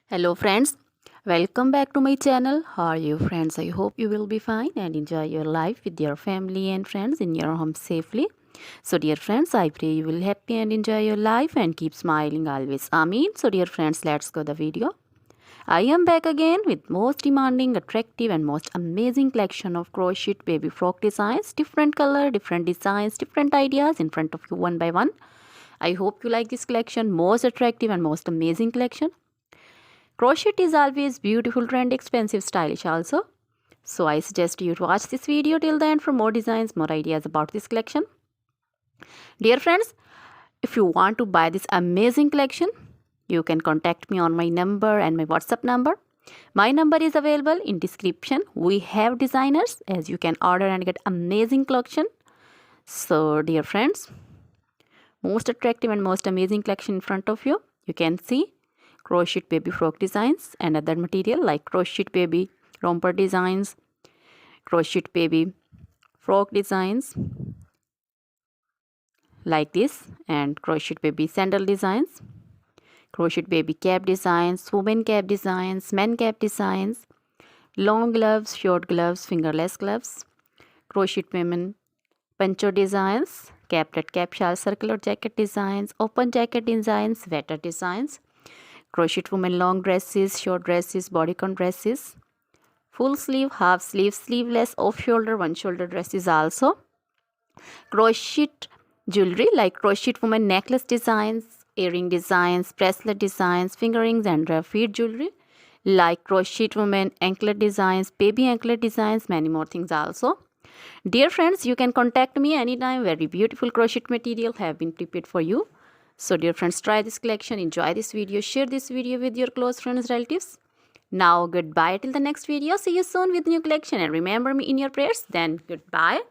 Hello friends, welcome back to my channel. How are you friends? I hope you will be fine and enjoy your life with your family and friends in your home safely. So dear friends, I pray you will happy and enjoy your life and keep smiling always. Amen. So dear friends, let's go the video. I am back again with most demanding, attractive and most amazing collection of crochet baby frock designs. Different color, different designs, different ideas in front of you one by one. I hope you like this collection, most attractive and most amazing collection. Crochet is always beautiful, trendy, expensive, stylish also. So I suggest you to watch this video till the end for more designs, more ideas about this collection. Dear friends, if you want to buy this amazing collection, you can contact me on my number and my WhatsApp number. My number is available in description. We have designers as you can order and get amazing collection. So dear friends, most attractive and most amazing collection in front of you. You can see crochet baby frock designs and other material like crochet baby romper designs, crochet baby frock designs like this, and crochet baby sandal designs, crochet baby cap designs, women cap designs, men cap designs, long gloves, short gloves, fingerless gloves, crochet women poncho designs, caplet cap shawl circular jacket designs, open jacket designs, sweater designs, crochet women long dresses, short dresses, bodycon dresses, full sleeve, half sleeve, sleeveless, off shoulder, one shoulder dresses also. Crochet jewelry like crochet women necklace designs, earring designs, bracelet designs, finger rings and feet jewelry like crochet women anklet designs, baby anklet designs, many more things also. Dear friends, you can contact me anytime. Very beautiful crochet material have been prepared for you. So dear friends, try this collection, enjoy this video, share this video with your close friends, relatives. Now goodbye till the next video. See you soon with new collection and remember me in your prayers. Then goodbye.